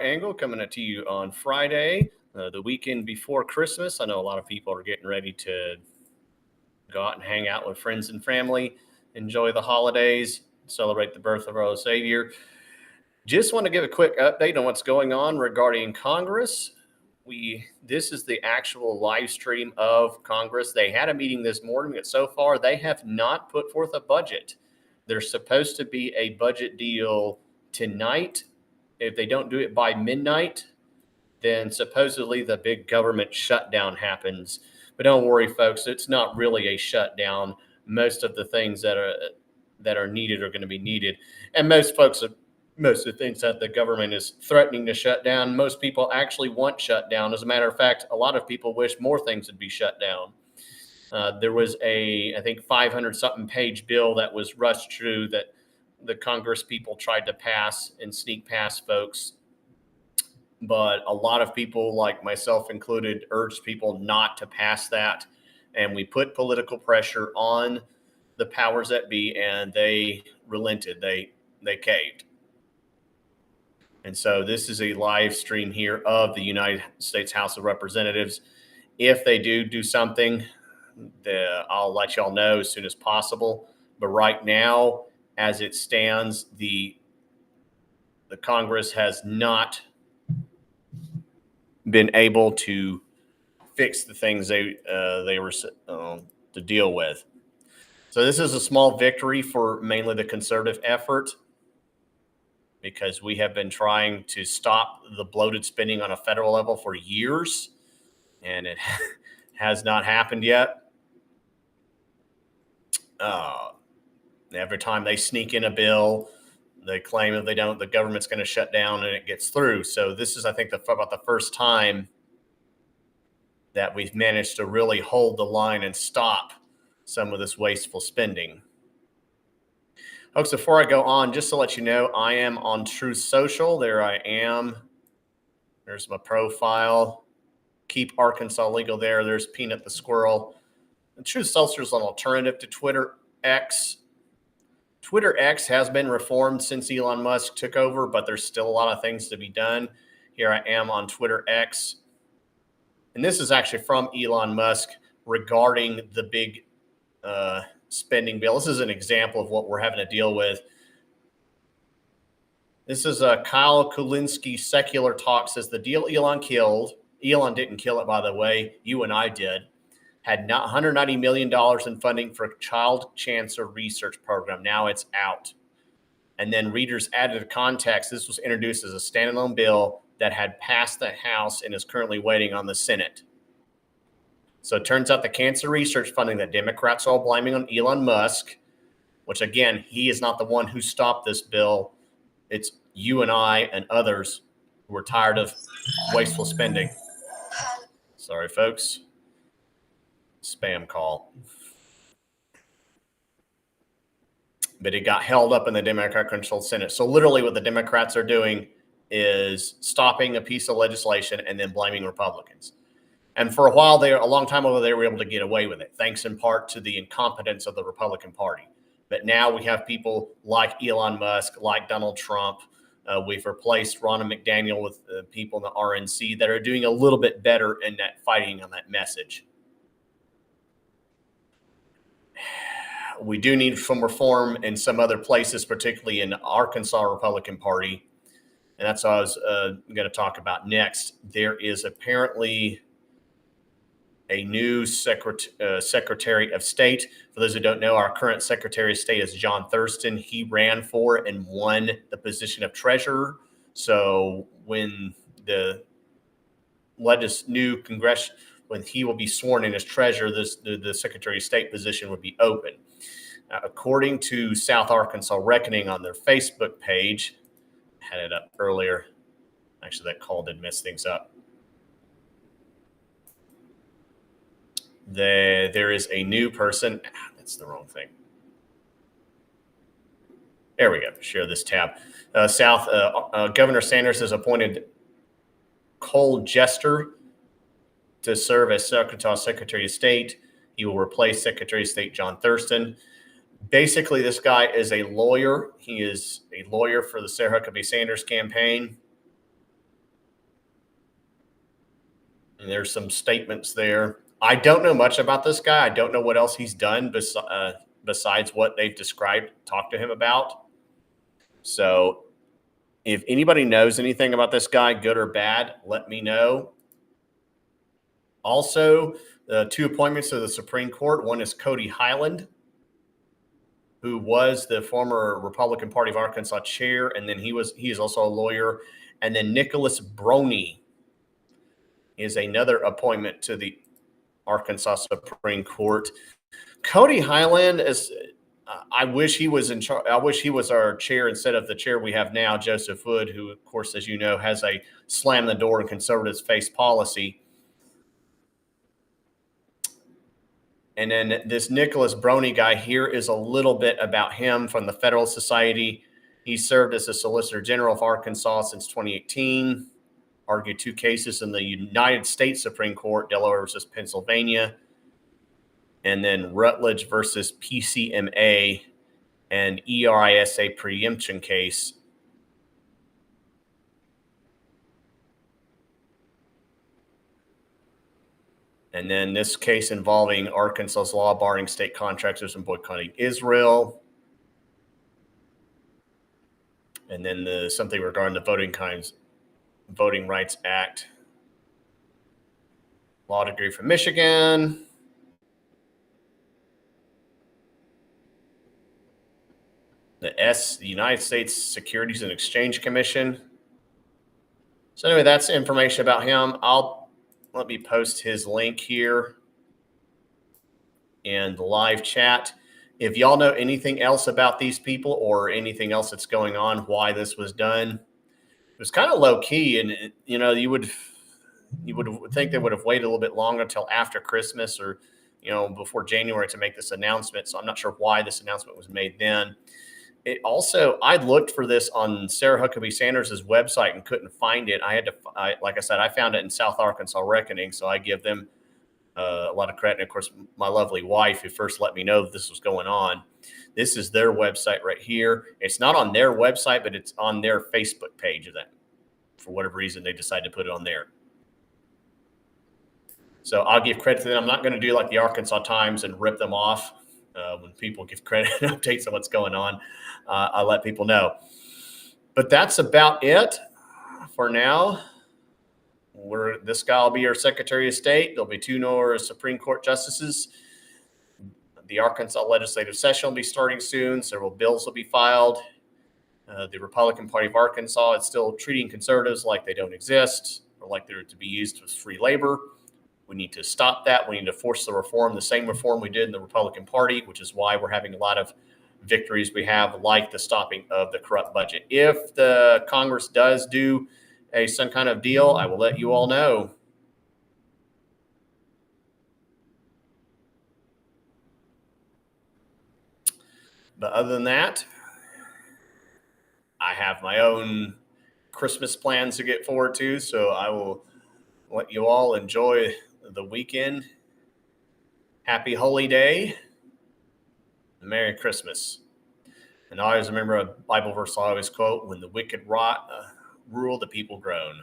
Angle coming to you on Friday, the weekend before Christmas. I know a lot of people are getting ready to go out and hang out with friends and family, enjoy the holidays, celebrate the birth of our Lord Savior. Just want to give a quick update on what's going on regarding Congress. This is the actual live stream of Congress. They had a meeting this morning, and so far they have not put forth a budget. There's supposed to be a budget deal tonight. If they don't do it by midnight, then supposedly the big government shutdown happens. But don't worry, folks, it's not really a shutdown. Most of the things that are needed are going to be needed. And most of the things that the government is threatening to shut down, most people actually want shut down. As a matter of fact, a lot of people wish more things would be shut down. There was I think 500-something page bill that was rushed through that the Congress people tried to pass and sneak past folks. But a lot of people, like myself included, urged people not to pass that. And we put political pressure on the powers that be, and they relented. They caved. And so this is a live stream here of the United States House of Representatives. If they do something, I'll let y'all know as soon as possible. But right now, as it stands, the Congress has not been able to fix the things they were to deal with. So this is a small victory for mainly the conservative effort, because we have been trying to stop the bloated spending on a federal level for years, and it has not happened yet. Every time they sneak in a bill, they claim if they don't, the government's going to shut down and it gets through. So this is, I think, about the first time that we've managed to really hold the line and stop some of this wasteful spending. Folks, before I go on, just to let you know, I am on Truth Social. There I am. There's my profile. Keep Arkansas Legal there. There's Peanut the Squirrel. And Truth Social is an alternative to Twitter X. Twitter X has been reformed since Elon Musk took over, but there's still a lot of things to be done. Here I am on Twitter X. And this is actually from Elon Musk regarding the big spending bill. This is an example of what we're having to deal with. This is Kyle Kulinski, Secular Talk, says the deal Elon killed. Elon didn't kill it, by the way. You and I did. Had $190 million in funding for a child cancer research program. Now it's out. And then readers added context. This was introduced as a standalone bill that had passed the House and is currently waiting on the Senate. So it turns out the cancer research funding that Democrats are all blaming on Elon Musk, which, again, he is not the one who stopped this bill. It's you and I and others who are tired of wasteful spending. Sorry, folks. Spam call. But it got held up in the Democrat-controlled Senate. So literally what the Democrats are doing is stopping a piece of legislation and then blaming Republicans. And for a while, a long time ago, they were able to get away with it, thanks in part to the incompetence of the Republican Party. But now we have people like Elon Musk, like Donald Trump. We've replaced Ronna McDaniel with people in the RNC that are doing a little bit better in that fighting on that message. We do need some reform in some other places, particularly in the Arkansas Republican Party. And that's what I was going to talk about next. There is apparently a new Secretary of State. For those who don't know, our current Secretary of State is John Thurston. He ran for and won the position of treasurer. So when the new Congress, when he will be sworn in as treasurer, the Secretary of State position would be open. According to South Arkansas Reckoning on their Facebook page, I had it up earlier. Actually, that call did mess things up. There is a new person. That's the wrong thing. There we go. Share this tab. Governor Sanders has appointed Cole Jester to serve as Arkansas Secretary of State. He will replace Secretary of State John Thurston. Basically, this guy is a lawyer. He is a lawyer for the Sarah Huckabee Sanders campaign. And there's some statements there. I don't know much about this guy. I don't know what else he's done besides what they've talked to him about. So if anybody knows anything about this guy, good or bad, let me know. Also, two appointments to the Supreme Court. One is Cody Highland, who was the former Republican Party of Arkansas chair, and then he is also a lawyer. And then Nicholas Brony is another appointment to the Arkansas Supreme Court. Cody Highland is. I wish he was in charge. I wish he was our chair instead of the chair we have now, Joseph Wood, who, of course, as you know, has a slam the door and conservatives face policy. And then this Nicholas Brony guy, here is a little bit about him from the Federalist Society. He served as the Solicitor General of Arkansas since 2018, argued two cases in the United States Supreme Court, Delaware versus Pennsylvania, and then Rutledge versus PCMA and ERISA preemption case. And then this case involving Arkansas's law barring state contractors from boycotting Israel. And then something regarding the Voting Rights Act. Law degree from Michigan. The United States Securities and Exchange Commission. So anyway, that's information about him. Let me post his link here in the live chat. If y'all know anything else about these people or anything else that's going on, why this was done, it was kind of low key, and you would think they would have waited a little bit longer until after Christmas or before January to make this announcement. So I'm not sure why this announcement was made then. I looked for this on Sarah Huckabee Sanders' website and couldn't find it. Like I said, I found it in South Arkansas Reckoning, so I give them a lot of credit. And of course, my lovely wife, who first let me know that this was going on. This is their website right here. It's not on their website, but it's on their Facebook page of that. For whatever reason, they decided to put it on there. So I'll give credit to them. I'm not going to do like the Arkansas Times and rip them off. When people give credit and updates on what's going on, I let people know. But that's about it for now. This guy will be our Secretary of State. There'll be two more Supreme Court justices. The Arkansas legislative session will be starting soon. Several bills will be filed. The Republican Party of Arkansas is still treating conservatives like they don't exist or like they're to be used as free labor. We need to stop that. We need to force the same reform we did in the Republican Party, which is why we're having a lot of victories we have, like the stopping of the corrupt budget. If the Congress does do some kind of deal, I will let you all know. But other than that, I have my own Christmas plans to get forward to, so I will let you all enjoy the weekend. Happy Holy Day. Merry Christmas. And I always remember a Bible verse I always quote, when the wicked rule, the people groan.